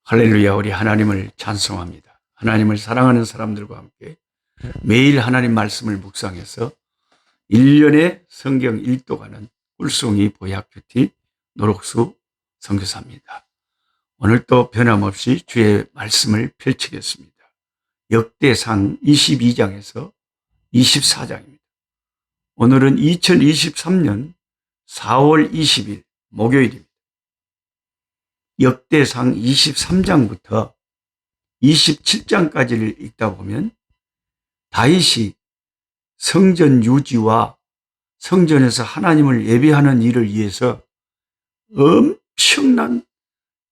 할렐루야, 우리 하나님을 찬송합니다. 하나님을 사랑하는 사람들과 함께 매일 하나님 말씀을 묵상해서 1년에 성경 읽도가는 꿀송이 보약큐티 노록수 선교사입니다. 오늘 또 변함없이 주의 말씀을 펼치겠습니다. 역대상 22장에서 24장입니다. 오늘은 2023년 4월 20일 목요일입니다. 역대상 23장부터 27장까지를 읽다 보면 다윗이 성전 유지와 성전에서 하나님을 예배하는 일을 위해서 엄청난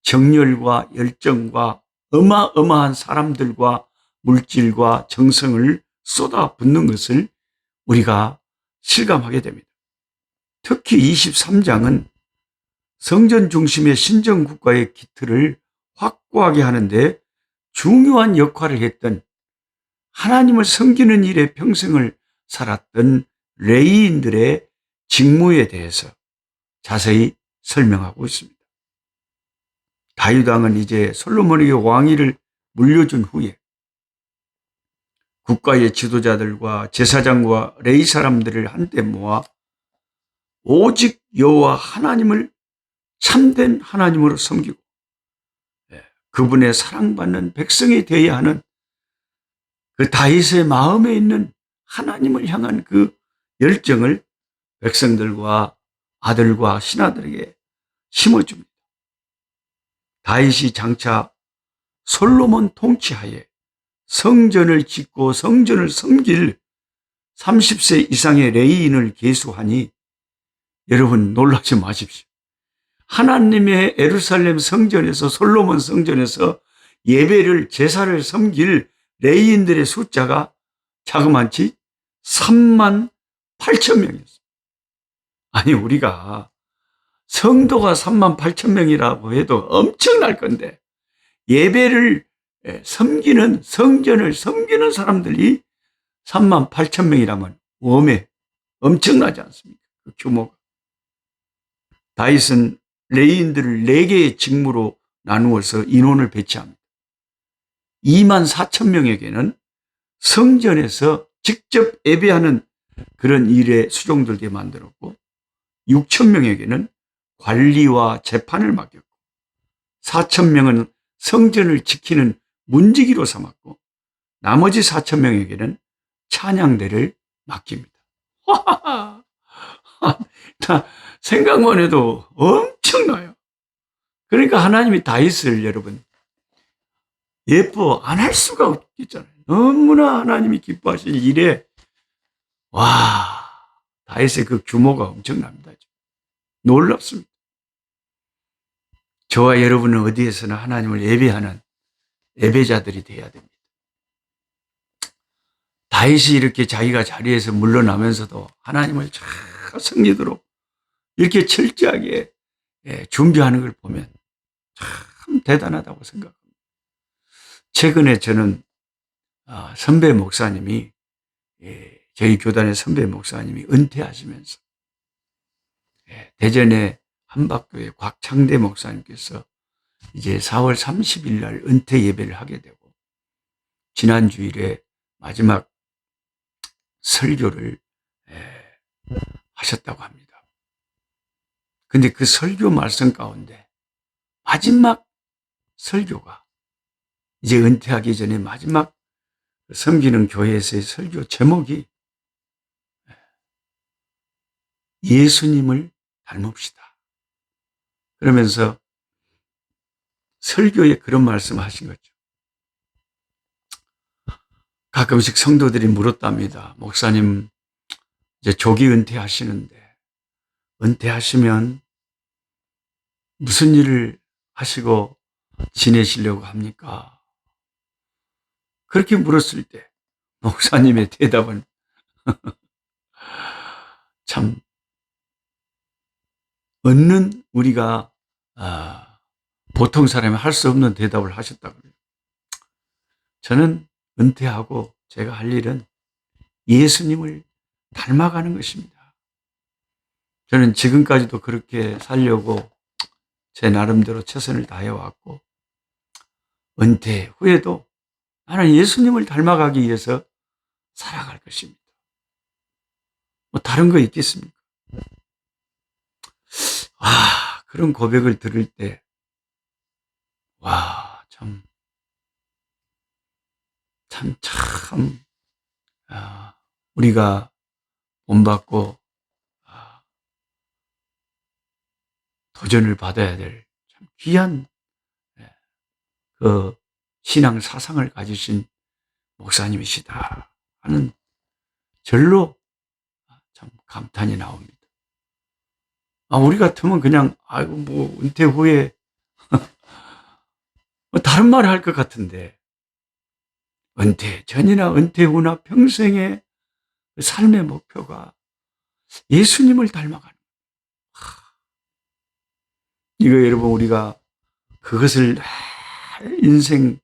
정열과 열정과 어마어마한 사람들과 물질과 정성을 쏟아붓는 것을 우리가 실감하게 됩니다. 특히 23장은 성전 중심의 신정국가의 기틀을 확고하게 하는데 중요한 역할을 했던, 하나님을 섬기는 일에 평생을 살았던 레위인들의 직무에 대해서 자세히 설명하고 있습니다. 다윗 왕은 이제 솔로몬에게 왕위를 물려준 후에 국가의 지도자들과 제사장과 레위 사람들을 한데 모아 오직 여호와 하나님을 참된 하나님으로 섬기고 그분의 사랑받는 백성이 되어야 하는 그 다윗의 마음에 있는 하나님을 향한 그 열정을 백성들과 아들과 신하들에게 심어줍니다. 다윗이 장차 솔로몬 통치하에 성전을 짓고 성전을 섬길 30세 이상의 레위인을 계수하니 여러분 놀라지 마십시오. 하나님의 예루살렘 성전에서, 솔로몬 성전에서 예배를, 제사를 섬길 레위인들의 숫자가 자그마치 3만 8천 명이었어요. 아니, 우리가 성도가 3만 8천 명이라고 해도 엄청날 건데 예배를 섬기는, 성전을 섬기는 사람들이 3만 8천 명이라면 웜에 엄청나지 않습니까? 그 규모가. 다윗은 레위인들을 4개의 직무로 나누어서 인원을 배치합니다. 2만 4천 명에게는 성전에서 직접 예배하는 그런 일에 수종들게 만들었고, 6천 명에게는 관리와 재판을 맡겼고, 4천 명은 성전을 지키는 문지기로 삼았고, 나머지 4천 명에게는 찬양대를 맡깁니다. 생각만 해도 엄청나요. 그러니까 하나님이 다윗을 여러분 예뻐 안 할 수가 없겠잖아요. 너무나 하나님이 기뻐하실 일에, 와, 다윗의 그 규모가 엄청납니다. 놀랍습니다. 저와 여러분은 어디에서나 하나님을 예배하는 예배자들이 되어야 됩니다. 다윗이 이렇게 자기가 자리에서 물러나면서도 하나님을 잘 섬기도록 이렇게 철저하게 준비하는 걸 보면 참 대단하다고 생각합니다. 최근에 저는 선배 목사님이, 저희 교단의 선배 목사님이 은퇴하시면서 대전의 한박교회 곽창대 목사님께서 이제 4월 30일 날 은퇴 예배를 하게 되고, 지난 주일에 마지막 설교를 하셨다고 합니다. 근데 그 설교 말씀 가운데 마지막 설교가, 이제 은퇴하기 전에 마지막 섬기는 교회에서의 설교 제목이 예수님을 닮읍시다. 그러면서 설교에 그런 말씀을 하신 거죠. 가끔씩 성도들이 물었답니다. 목사님, 이제 조기 은퇴하시는데 은퇴하시면 무슨 일을 하시고 지내시려고 합니까? 그렇게 물었을 때 목사님의 대답은 참 얻는, 우리가 보통 사람이 할 수 없는 대답을 하셨다고요. 저는 은퇴하고 제가 할 일은 예수님을 닮아가는 것입니다. 저는 지금까지도 그렇게 살려고 제 나름대로 최선을 다해왔고, 은퇴 후에도 나는 예수님을 닮아가기 위해서 살아갈 것입니다. 뭐 다른 거 있겠습니까? 그런 고백을 들을 때, 참, 우리가 본받고, 도전을 받아야 될 참 귀한, 그 신앙 사상을 가지신 목사님이시다 하는 절로 참 감탄이 나옵니다. 우리 같으면 그냥, 은퇴 후에, 다른 말을 할 것 같은데, 은퇴 전이나 은퇴 후나 평생의 삶의 목표가 예수님을 닮아가는. 이거 여러분, 우리가 그것을 인생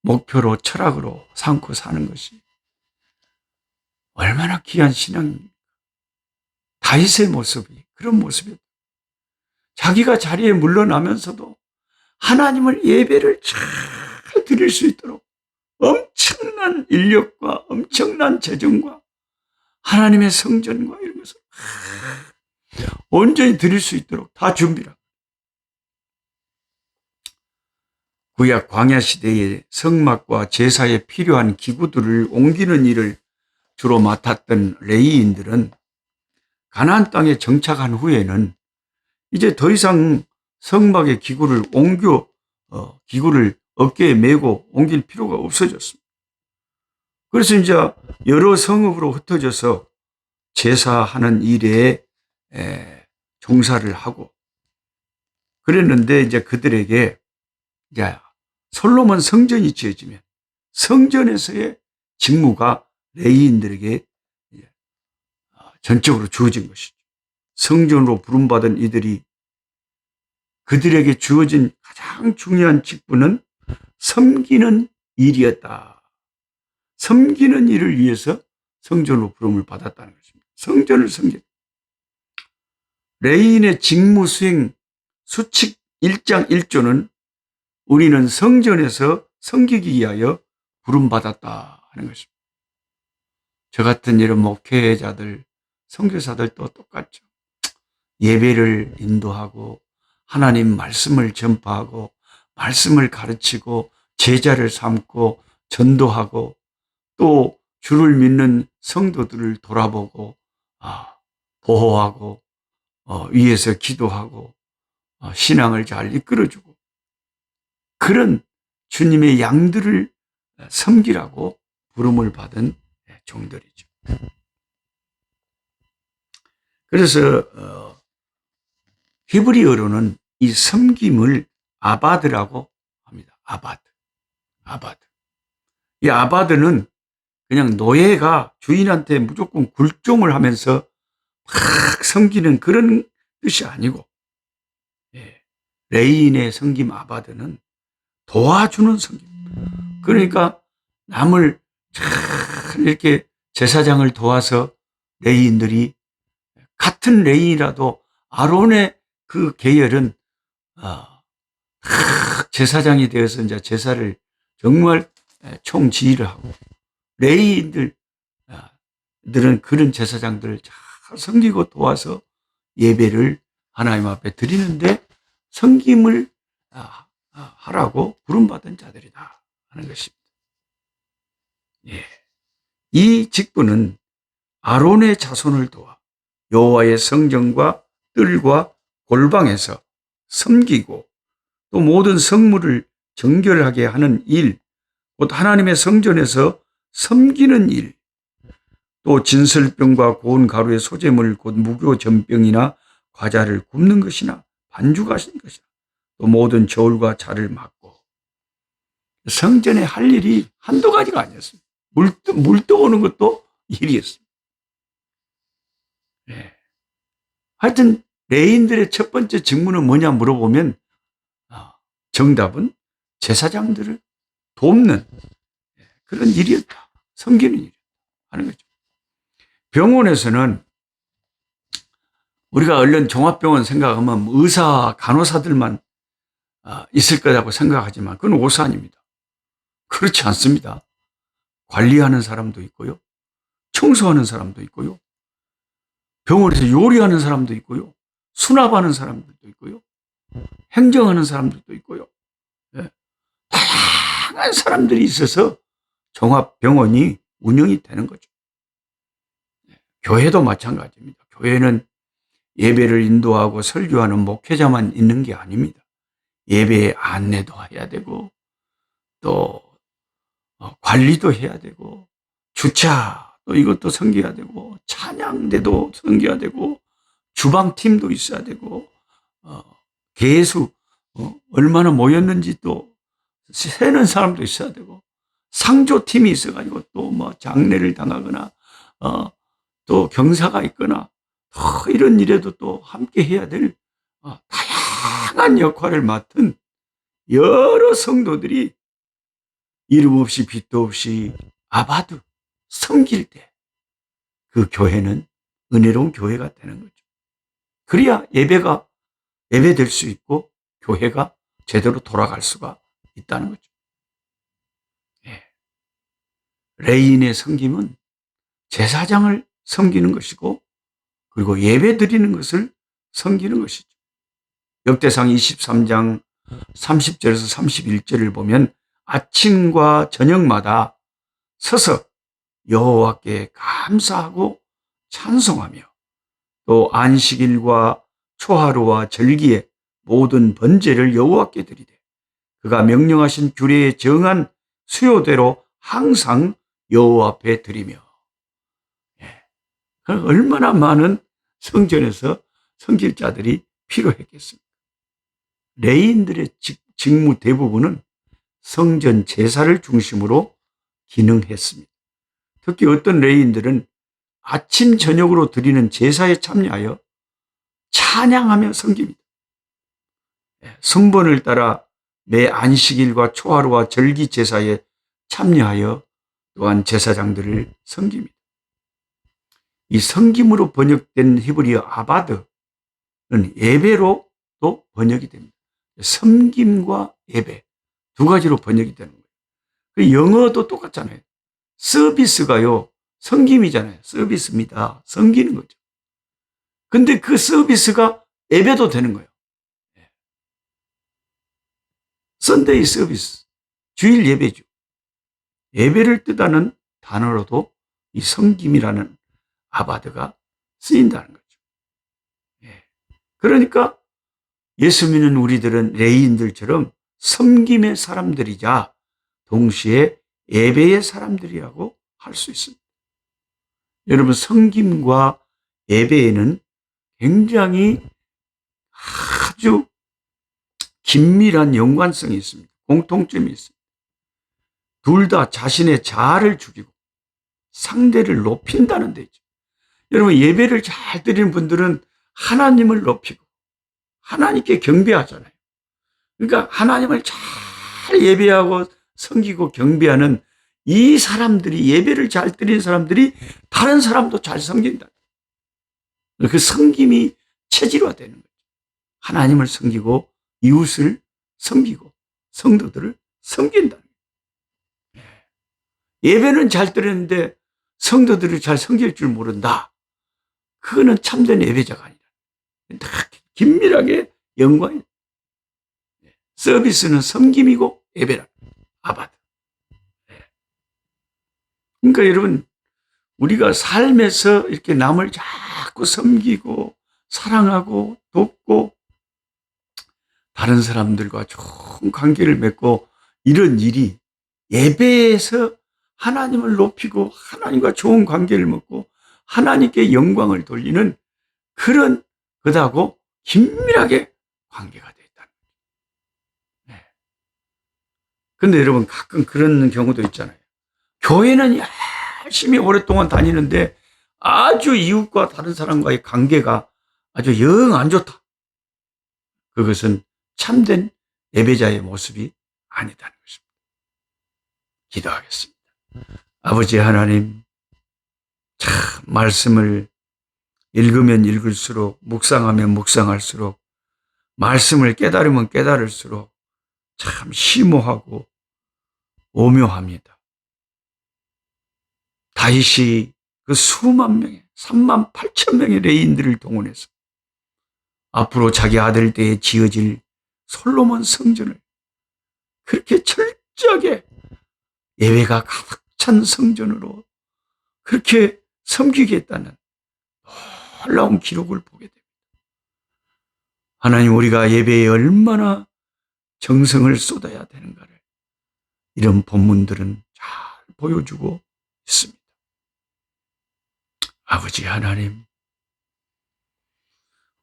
목표로, 철학으로 삼고 사는 것이 얼마나 귀한 신앙입니까? 다윗의 모습이 그런 모습이었다. 자기가 자리에 물러나면서도 하나님을 예배를 잘 드릴 수 있도록 엄청난 인력과 엄청난 재정과 하나님의 성전과 이런 것을 온전히 드릴 수 있도록 다 준비를. 구약 광야 시대의 성막과 제사에 필요한 기구들을 옮기는 일을 주로 맡았던 레위인들은 가나안 땅에 정착한 후에는 이제 더 이상 성막의 기구를 어깨에 메고 옮길 필요가 없어졌습니다. 그래서 이제 여러 성읍으로 흩어져서 제사하는 일에 종사를 하고 그랬는데, 이제 그들에게 이제 솔로몬 성전이 지어지면 성전에서의 직무가 레위인들에게 전적으로 주어진 것이죠. 성전으로 부름받은 이들이 그들에게 주어진 가장 중요한 직분은 섬기는 일이었다. 섬기는 일을 위해서 성전으로 부름을 받았다는 것입니다. 성전을 섬겼다. 레위인의 직무 수행 수칙 1장 1조는 우리는 성전에서 섬기기 위하여 부름받았다 하는 것입니다. 저 같은 이런 목회자들, 선교사들도 똑같죠. 예배를 인도하고 하나님 말씀을 전파하고 말씀을 가르치고 제자를 삼고 전도하고 또 주를 믿는 성도들을 돌아보고 보호하고 위에서 기도하고 신앙을 잘 이끌어주고 그런 주님의 양들을 섬기라고 부름을 받은 종들이죠. 그래서 히브리어로는 이 섬김을 아바드라고 합니다. 아바드. 이 아바드는 그냥 노예가 주인한테 무조건 굴종을 하면서 막 섬기는 그런 뜻이 아니고, 레위인의 섬김 아바드는 도와주는 섬김. 그러니까 남을 잘 이렇게 제사장을 도와서 레위인들이, 같은 레위인이라도 아론의 그 계열은 제사장이 되어서 이제 제사를 정말 총지휘를 하고, 레위인들은 그런 제사장들을 잘 섬기고 도와서 예배를 하나님 앞에 드리는데 섬김을 하라고 부름받은 자들이다 하는 것입니다. 이 직분은 아론의 자손을 도와 여호와의 성전과 뜰과 골방에서 섬기고 또 모든 성물을 정결하게 하는 일, 곧 하나님의 성전에서 섬기는 일, 또 진설병과 고운 가루의 소재물 곧 무교 전병이나 과자를 굽는 것이나 반죽하시는 것이나 또 모든 저울과 자를 맡고, 성전에 할 일이 한두 가지가 아니었습니다. 물 떠오는 것도 일이었습니다. 하여튼 레위인들의 첫 번째 직무는 뭐냐 물어보면 정답은 제사장들을 돕는 그런 일이었다. 섬기는 일 하는 거죠. 병원에서는 우리가 얼른 종합병원 생각하면 의사, 간호사들만 있을 거라고 생각하지만 그건 오산입니다. 그렇지 않습니다. 관리하는 사람도 있고요. 청소하는 사람도 있고요. 병원에서 요리하는 사람도 있고요. 수납하는 사람들도 있고요. 행정하는 사람들도 있고요. 예. 다양한 사람들이 있어서 종합병원이 운영이 되는 거죠. 교회도 마찬가지입니다. 교회는 예배를 인도하고 설교하는 목회자만 있는 게 아닙니다. 예배의 안내도 해야 되고 또 관리도 해야 되고 주차 또 이것도 섬겨야 되고 찬양대도 섬겨야 되고 주방팀도 있어야 되고 개수 얼마나 모였는지 또 세는 사람도 있어야 되고 상조팀이 있어가지고 또 뭐 장례를 당하거나 또 경사가 있거나 이런 일에도 또 함께 해야 될 다양한 역할을 맡은 여러 성도들이 이름 없이 빛도 없이 아바드 섬길 때 그 교회는 은혜로운 교회가 되는 거죠. 그래야 예배될 수 있고 교회가 제대로 돌아갈 수가 있다는 거죠. 예. 레인의 섬김은 제사장을 섬기는 것이고 그리고 예배 드리는 것을 섬기는 것이죠. 역대상 23장 30절에서 31절을 보면 아침과 저녁마다 서서 여호와께 감사하고 찬송하며 또 안식일과 초하루와 절기에 모든 번제를 여호와께 드리되 그가 명령하신 규례에 정한 수요대로 항상 여호와 앞에 드리며 얼마나 많은 성전에서 섬길 자들이 필요했겠습니까? 레위인들의 직무 대부분은 성전 제사를 중심으로 기능했습니다. 특히 어떤 레위인들은 아침 저녁으로 드리는 제사에 참여하여 찬양하며 섬깁니다. 성번을 따라 매 안식일과 초하루와 절기 제사에 참여하여 또한 제사장들을 섬깁니다. 이 섬김으로 번역된 히브리어 아바드는 예배로 또 번역이 됩니다. 섬김과 예배 두 가지로 번역이 되는 거예요. 영어도 똑같잖아요. 서비스가요, 섬김이잖아요. 서비스입니다. 섬기는 거죠. 근데 그 서비스가 예배도 되는 거예요. 선데이 서비스, 주일 예배죠. 예배를 뜻하는 단어로도 이 섬김이라는 아바드가 쓰인다는 거죠. 그러니까 예수 믿는 우리들은 레위인들처럼 섬김의 사람들이자 동시에 예배의 사람들이라고 할 수 있습니다. 여러분, 섬김과 예배에는 굉장히 아주 긴밀한 연관성이 있습니다. 공통점이 있습니다. 둘 다 자신의 자아를 죽이고 상대를 높인다는 데죠. 여러분, 예배를 잘 드리는 분들은 하나님을 높이고 하나님께 경배하잖아요. 그러니까 하나님을 잘 예배하고 섬기고 경배하는 이 사람들이, 예배를 잘 드리는 사람들이 다른 사람도 잘 섬긴다. 그 섬김이 체질화되는 거죠. 하나님을 섬기고 이웃을 섬기고 성도들을 섬긴다. 예배는 잘 드리는데 성도들을 잘 섬길 줄 모른다. 그거는 참된 예배자가 아니다. 다 긴밀하게 연관이. 서비스는 섬김이고 예배라. 아바드. 그러니까 여러분, 우리가 삶에서 이렇게 남을 자꾸 섬기고 사랑하고 돕고 다른 사람들과 좋은 관계를 맺고 이런 일이 예배에서 하나님을 높이고 하나님과 좋은 관계를 맺고 하나님께 영광을 돌리는 그런 것하고 긴밀하게 관계가 되어 있다는 거죠. 그런데 여러분, 가끔 그런 경우도 있잖아요. 교회는 열심히 오랫동안 다니는데 아주 이웃과 다른 사람과의 관계가 아주 영 안 좋다. 그것은 참된 예배자의 모습이 아니다는 것입니다. 기도하겠습니다. 아버지 하나님, 참 말씀을 읽으면 읽을수록, 묵상하면 묵상할수록, 말씀을 깨달으면 깨달을수록 참 심오하고 오묘합니다. 다윗이 그 수만 명의 3만 8천 명의 레인들을 동원해서 앞으로 자기 아들 때에 지어질 솔로몬 성전을 그렇게 철저하게 예배가 가득 찬 성전으로 그렇게 섬기겠다는 놀라운 기록을 보게 됩니다. 하나님, 우리가 예배에 얼마나 정성을 쏟아야 되는가를 이런 본문들은 잘 보여주고 있습니다. 아버지 하나님,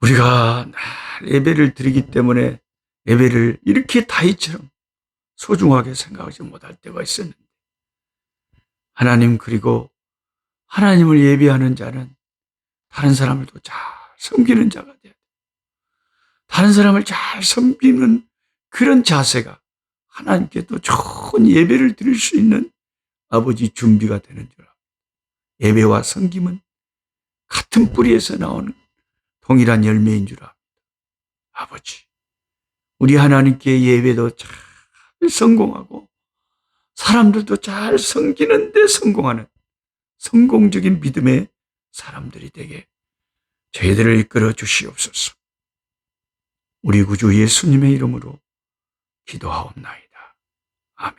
우리가 늘 예배를 드리기 때문에 예배를 이렇게 다윗처럼 소중하게 생각하지 못할 때가 있었는데, 하나님, 그리고 하나님을 예배하는 자는 다른 사람을 또 잘 섬기는 자가 돼야 돼요. 다른 사람을 잘 섬기는 그런 자세가 하나님께 또 좋은 예배를 드릴 수 있는 아버지 준비가 되는 줄 압니다. 예배와 섬김은 같은 뿌리에서 나오는 동일한 열매인 줄 압니다. 아버지, 우리 하나님께 예배도 잘 성공하고 사람들도 잘 섬기는 데 성공하는 성공적인 믿음의 사람들이 되게 저희들을 이끌어 주시옵소서. 우리 구주 예수님의 이름으로 기도하옵나이다. 아멘.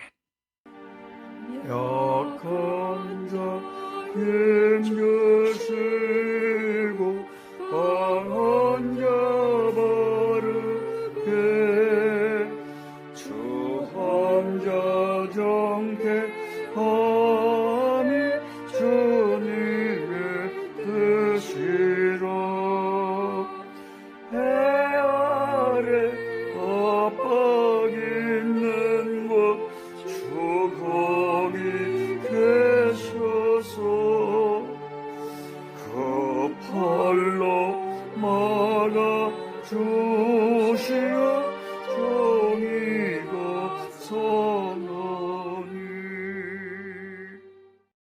약한 자 힘주시고 강한 자 바르게 주한 자 정케함이 주님의 뜻이라. 해 아래 압박 있는 곳 주 거기 계셔서 그 팔로 막아 주시옵소서.